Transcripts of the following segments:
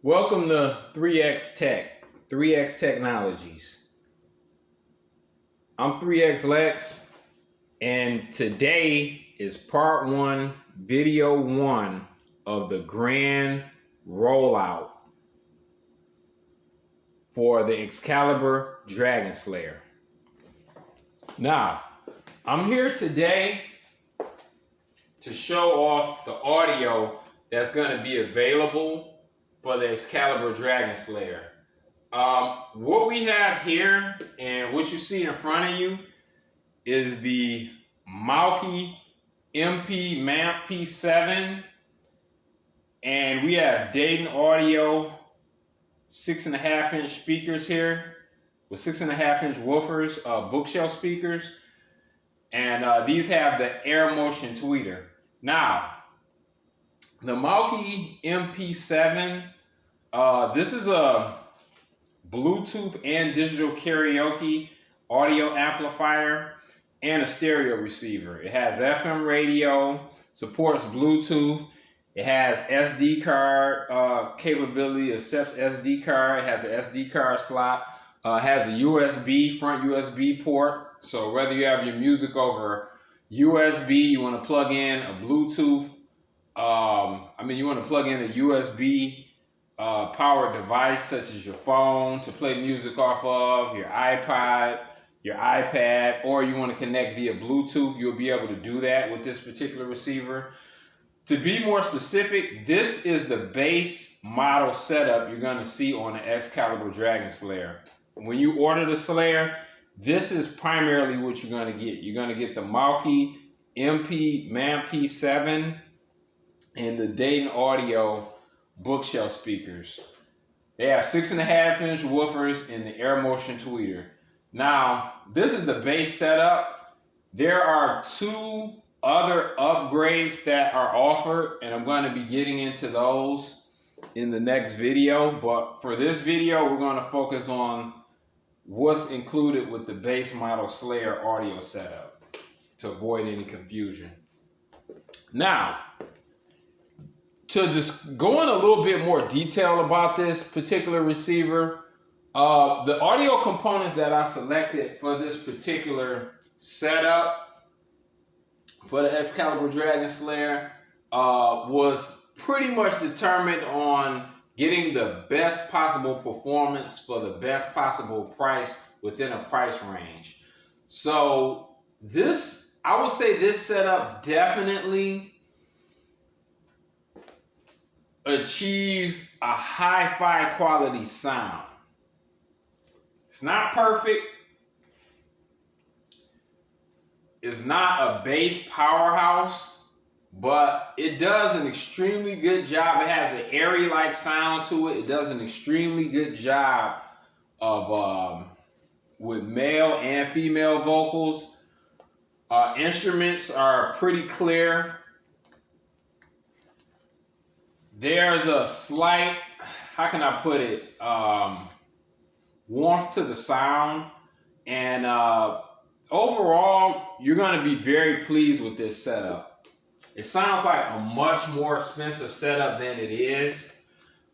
Welcome to 3XTECH, 3X Technologies. I'm 3X Lex, and today is part one, video one of the grand rollout for the Excalibur Dragon Slayer. Now, I'm here today to show off the audio that's going to be available for the Excalibur Dragon Slayer. What we have here and what you see in front of you is the Mauke MP MAMP P7, and we have Dayton Audio 6.5-inch speakers here with 6.5-inch woofers, bookshelf speakers, and these have the Air Motion tweeter. Now, the Mauke MP7, this is a Bluetooth and digital karaoke audio amplifier and a stereo receiver. It has FM radio, supports Bluetooth. It has SD card capability, accepts SD card. It has an SD card slot. It has a USB, front USB port. So whether you have your music over USB, you want to plug in a Bluetooth, you want to plug in a USB powered device such as your phone to play music off of, your iPod, your iPad, or you want to connect via Bluetooth, you'll be able to do that with this particular receiver. To be more specific, this is the base model setup you're going to see on the Excalibur Dragon Slayer. When you order the Slayer, this is primarily what you're going to get. You're going to get the Mauke MP MAMP P7 and the Dayton Audio bookshelf speakers. They have 6.5-inch woofers and the Air Motion tweeter. Now, this is the base setup. There are two other upgrades that are offered, and I'm going to be getting into those in the next video. But for this video, we're going to focus on what's included with the base model Slayer audio setup to avoid any confusion. Now, to just go in a little bit more detail about this particular receiver, the audio components that I selected for this particular setup for the Excalibur Dragon Slayer was pretty much determined on getting the best possible performance for the best possible price within a price range. So I would say this setup definitely achieves a hi-fi quality sound. It's not perfect. It's not a bass powerhouse, but it does an extremely good job. It has an airy-like sound to it. It does an extremely good job of with male and female vocals. Instruments are pretty clear. There's a slight, how can I put it, warmth to the sound. And overall, you're going to be very pleased with this setup. It sounds like a much more expensive setup than it is.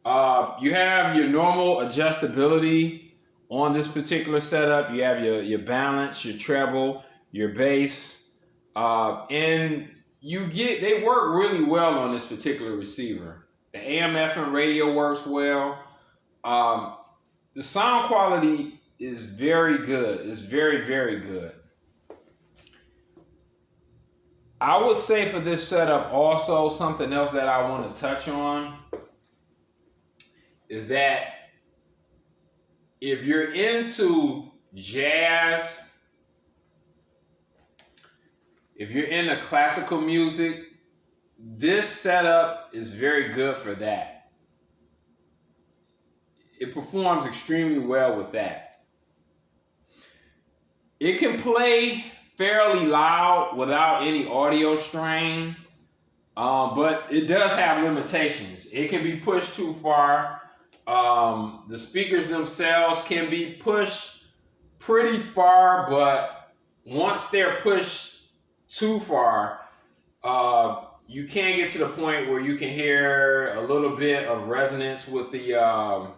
You have your normal adjustability on this particular setup. You have your balance, your treble, your bass, and they work really well on this particular receiver. The AM/FM radio works well. The sound quality is very good. It's very, very good. I would say for this setup also, something else that I want to touch on is that if you're into jazz, if you're into classical music, this setup is very good for that. It performs extremely well with that. It can play fairly loud without any audio strain, but it does have limitations. It can be pushed too far. The speakers themselves can be pushed pretty far, but once they're pushed too far, you can get to the point where you can hear a little bit of resonance with the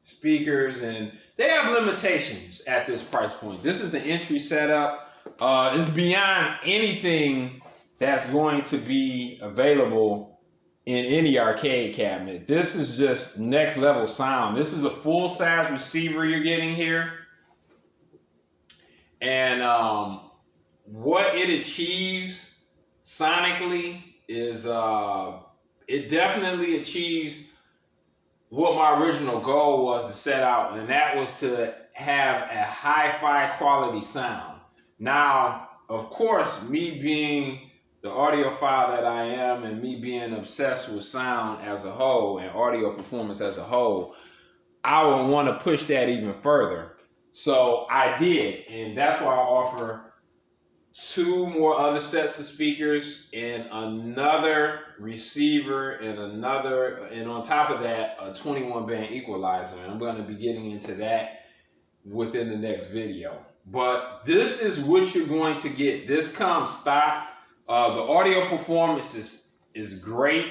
speakers, and they have limitations at this price point. This is the entry setup. It's beyond anything that's going to be available in any arcade cabinet. This is just next level sound. This is a full size receiver you're getting here. And what it achieves sonically is it definitely achieves what my original goal was to set out, and that was to have a hi-fi quality sound. Now, of course, me being the audiophile that I am, and me being obsessed with sound as a whole and audio performance as a whole, I would want to push that even further. So I did, and that's why I offer 2 more other sets of speakers and another receiver and on top of that, a 21 band equalizer. And I'm going to be getting into that within the next video. But this is what you're going to get. This comes stock. The audio performance is great.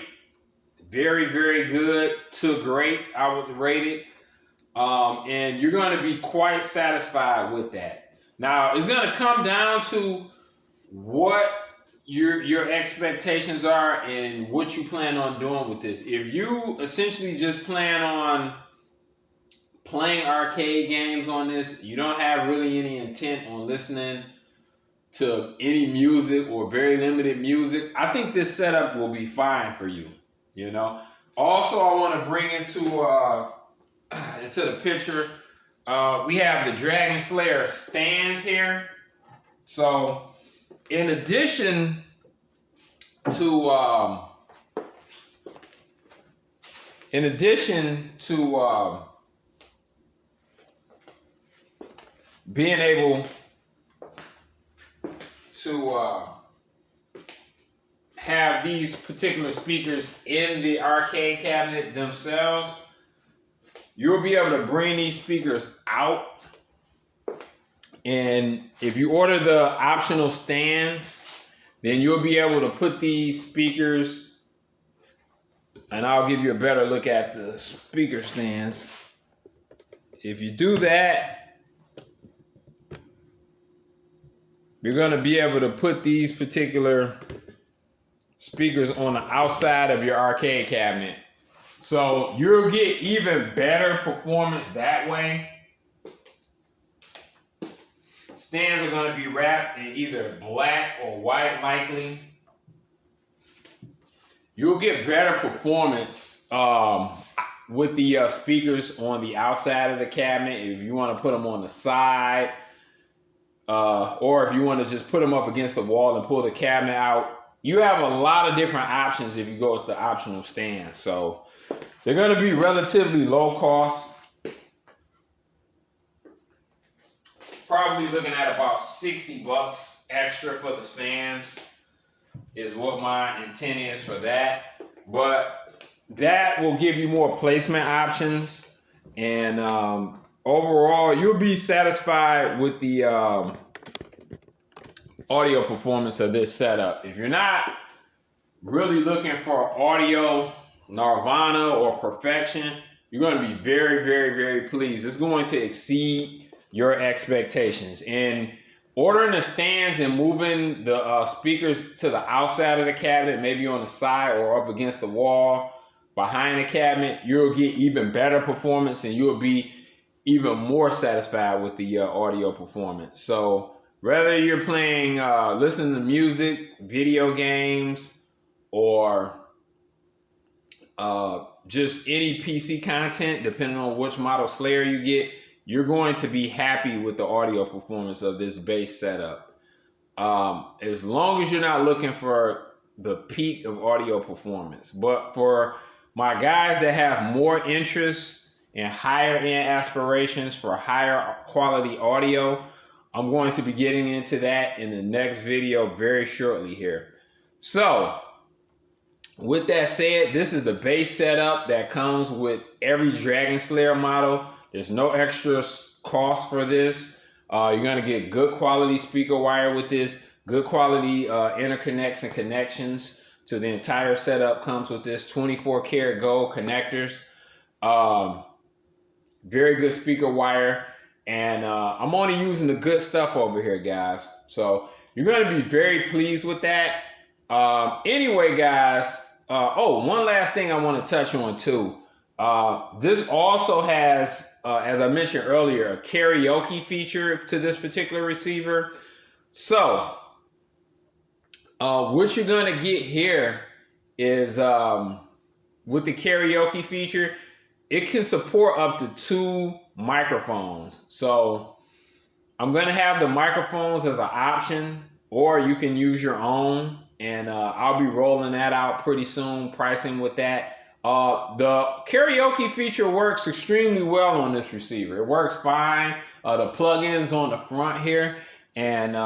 Very, very good to great, I would rate it. And you're going to be quite satisfied with that. Now, it's going to come down to what your expectations are and what you plan on doing with this. If you essentially just plan on playing arcade games on this, you don't have really any intent on listening to any music or very limited music, I think this setup will be fine for you, you know. Also, I want to bring into the picture, we have the Dragon Slayer stands here. So in addition to being able to have these particular speakers in the arcade cabinet themselves, you'll be able to bring these speakers out. And if you order the optional stands, then you'll be able to put these speakers, and I'll give you a better look at the speaker stands. If you do that, you're going to be able to put these particular speakers on the outside of your arcade cabinet. So you'll get even better performance that way. Stands are going to be wrapped in either black or white, likely. You'll get better performance with the speakers on the outside of the cabinet if you want to put them on the side, or if you want to just put them up against the wall and pull the cabinet out. You have a lot of different options if you go with the optional stand. So they're going to be relatively low cost. Probably looking at about $60 extra for the stands is what my intent is for that. But that will give you more placement options, and overall you'll be satisfied with the audio performance of this setup. If you're not really looking for audio nirvana or perfection, you're going to be very, very, very pleased. It's going to exceed your expectations. And ordering the stands and moving the speakers to the outside of the cabinet, maybe on the side or up against the wall behind the cabinet, you'll get even better performance, and you'll be even more satisfied with the audio performance. So whether you're playing, listening to music, video games, or just any PC content, depending on which model Slayer you get, you're going to be happy with the audio performance of this base setup. As long as you're not looking for the peak of audio performance. But for my guys that have more interest and higher end aspirations for higher quality audio, I'm going to be getting into that in the next video very shortly here. So with that said, this is the base setup that comes with every Dragon Slayer model. There's no extra cost for this. You're going to get good quality speaker wire with this, good quality interconnects and connections to the entire setup. Comes with this 24 karat gold connectors. Very good speaker wire. And I'm only using the good stuff over here, guys. So you're going to be very pleased with that. Anyway, guys, one last thing I want to touch on too. This also has, as I mentioned earlier, a karaoke feature to this particular receiver. So what you're going to get here is with the karaoke feature, it can support up to 2 microphones. So I'm going to have the microphones as an option, or you can use your own. And I'll be rolling that out pretty soon, pricing with that. The karaoke feature works extremely well on this receiver. It works fine. The plugins on the front here, and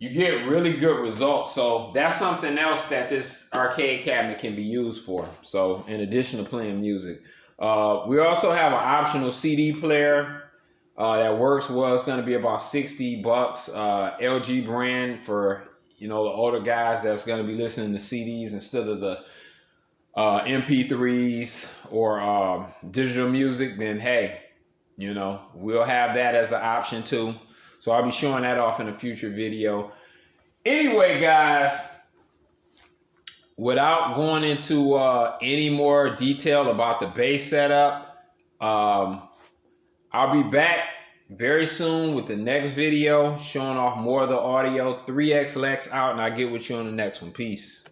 you get really good results. So that's something else that this arcade cabinet can be used for. So in addition to playing music, we also have an optional CD player that works well. It's going to be about $60. LG brand for, you know, the older guys that's going to be listening to CDs instead of the MP3s or digital music. Then hey, you know, we'll have that as an option too. So I'll be showing that off in a future video. Anyway, guys, without going into any more detail about the bass setup, I'll be back very soon with the next video showing off more of the audio. 3XTECH out, and I'll get with you on the next one. Peace.